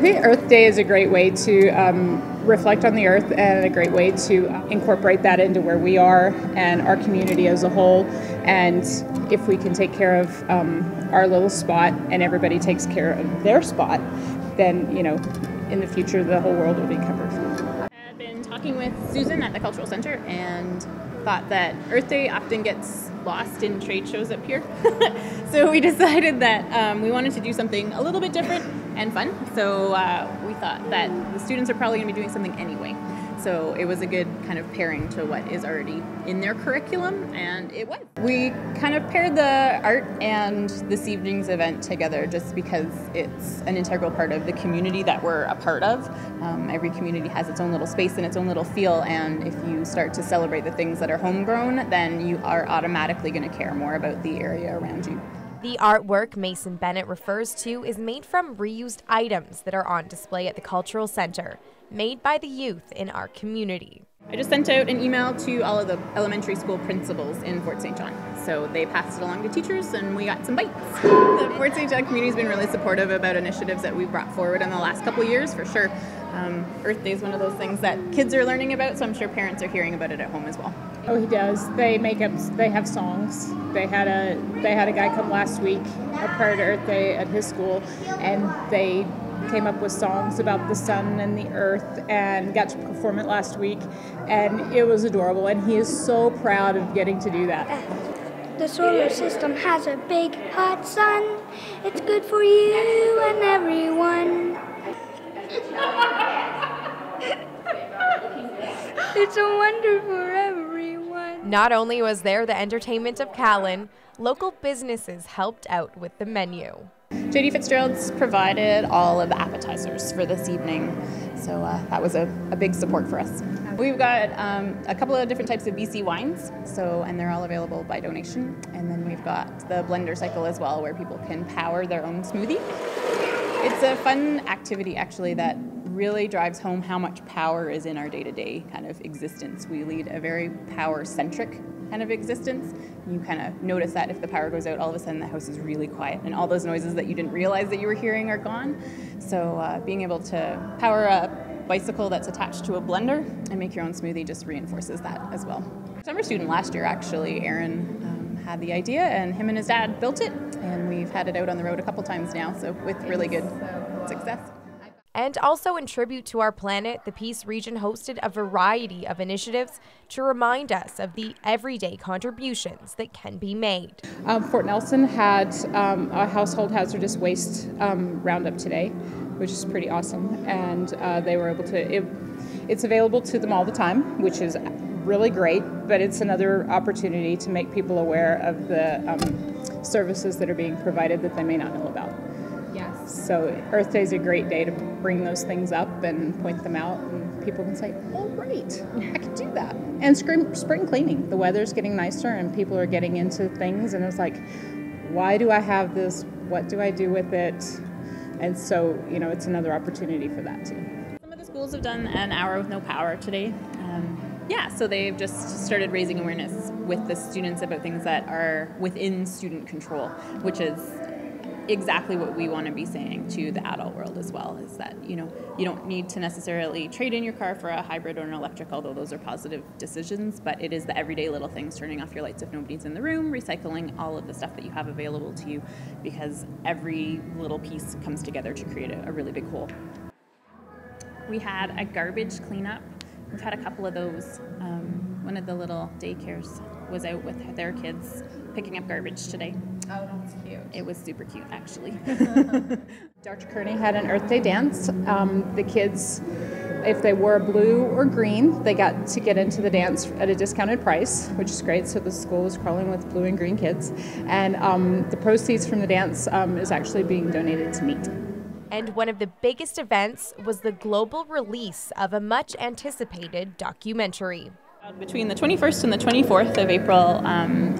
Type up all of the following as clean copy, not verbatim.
I think Earth Day is a great way to reflect on the earth and a great way to incorporate that into where we are and our community as a whole. And if we can take care of our little spot and everybody takes care of their spot, then, you know, in the future the whole world will be covered. I've been talking with Susan at the Cultural Center and thought that Earth Day often gets lost in trade shows up here. So we decided that we wanted to do something a little bit different and fun. So we thought that the students are probably going to be doing something anyway. So it was a good kind of pairing to what is already in their curriculum, and it was. We kind of paired the art and this evening's event together just because it's an integral part of the community that we're a part of. Every community has its own little space and its own little feel, and if you start to celebrate the things that are homegrown, then you are automatically going to care more about the area around you. The artwork Mason Bennett refers to is made from reused items that are on display at the Cultural Center, made by the youth in our community. I just sent out an email to all of the elementary school principals in Fort St. John. So they passed it along to teachers and we got some bites. The Fort St. John community has been really supportive about initiatives that we've brought forward in the last couple of years, for sure. Earth Day is one of those things that kids are learning about, so I'm sure parents are hearing about it at home as well. Oh, he does. They have songs. They had a guy come last week prior to Earth Day at his school, and they came up with songs about the sun and the earth and got to perform it last week, and it was adorable, and he is so proud of getting to do that. The solar system has a big hot sun. It's good for you and everyone. It's a wonder for everyone. Not only was there the entertainment of Callan, local businesses helped out with the menu. J.D. Fitzgerald's provided all of the appetizers for this evening, so that was a big support for us. We've got a couple of different types of BC wines, and they're all available by donation. And then we've got the blender cycle as well, where people can power their own smoothie. It's a fun activity, actually, that really drives home how much power is in our day-to-day kind of existence. We lead a very power-centric kind of existence. You kind of notice that if the power goes out, all of a sudden the house is really quiet and all those noises that you didn't realize that you were hearing are gone. So being able to power a bicycle that's attached to a blender and make your own smoothie just reinforces that as well. Summer student last year, actually, Aaron had the idea, and him and his dad built it, and we've had it out on the road a couple times now, so with really good success. And also in tribute to our planet, the Peace Region hosted a variety of initiatives to remind us of the everyday contributions that can be made. Fort Nelson had a household hazardous waste roundup today, which is pretty awesome, and they were able to, it's available to them all the time, which is really great, but it's another opportunity to make people aware of the services that are being provided that they may not know about. Yes. So Earth Day is a great day to bring those things up and point them out, and people can say, oh great, I can do that. And spring cleaning. The weather's getting nicer and people are getting into things, and it's like, why do I have this? What do I do with it? And so, you know, it's another opportunity for that too. Some of the schools have done an hour with no power today. So they've just started raising awareness with the students about things that are within student control, which is exactly what we want to be saying to the adult world as well, is that, you know, you don't need to necessarily trade in your car for a hybrid or an electric, although those are positive decisions, but it is the everyday little things, turning off your lights if nobody's in the room, recycling all of the stuff that you have available to you, because every little piece comes together to create a really big whole. We had a garbage cleanup. We've had a couple of those. One of the little daycares was out with their kids picking up garbage today. Oh, that's cute. It was super cute, actually. Dr. Kearney had an Earth Day dance. The kids, if they wore blue or green, they got to get into the dance at a discounted price, which is great. So the school is crawling with blue and green kids. And the proceeds from the dance is actually being donated to meat. And one of the biggest events was the global release of a much-anticipated documentary. Between the 21st and the 24th of April,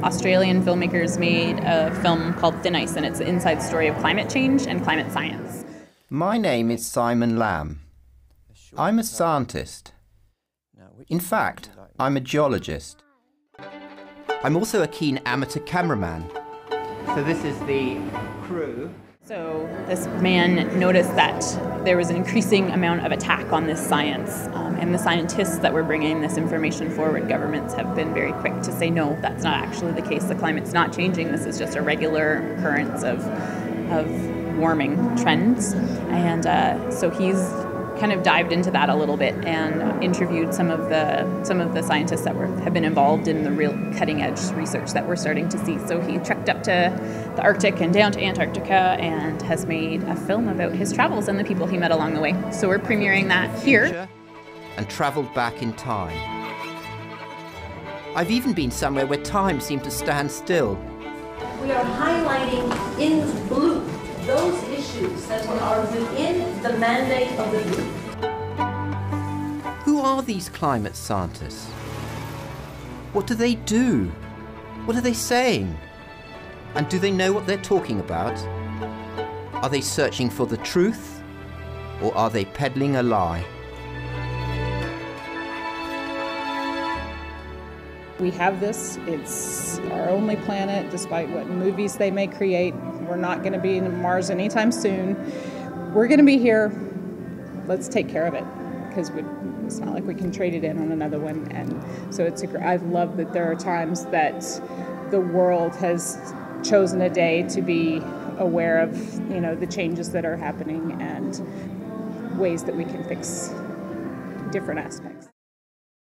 Australian filmmakers made a film called Thin Ice, and it's the inside story of climate change and climate science. My name is Simon Lamb. I'm a scientist. In fact, I'm a geologist. I'm also a keen amateur cameraman. So this is the crew. So this man noticed that there was an increasing amount of attack on this science, and the scientists that were bringing this information forward, governments have been very quick to say, no, that's not actually the case. The climate's not changing. This is just a regular occurrence of warming trends. And so he's kind of dived into that a little bit and interviewed some of the scientists that have been involved in the real cutting edge research that we're starting to see. So he trekked up to the Arctic and down to Antarctica and has made a film about his travels and the people he met along the way. So we're premiering that here. And travelled back in time. I've even been somewhere where time seemed to stand still. We are highlighting in blue those issues that are within the mandate of the group. Who are these climate scientists? What do they do? What are they saying? And do they know what they're talking about? Are they searching for the truth? Or are they peddling a lie? We have this. It's our only planet, despite what movies they may create. We're not going to be in Mars anytime soon. We're going to be here. Let's take care of it, because it's not like we can trade it in on another one. And so I love that there are times that the world has chosen a day to be aware of, the changes that are happening and ways that we can fix different aspects.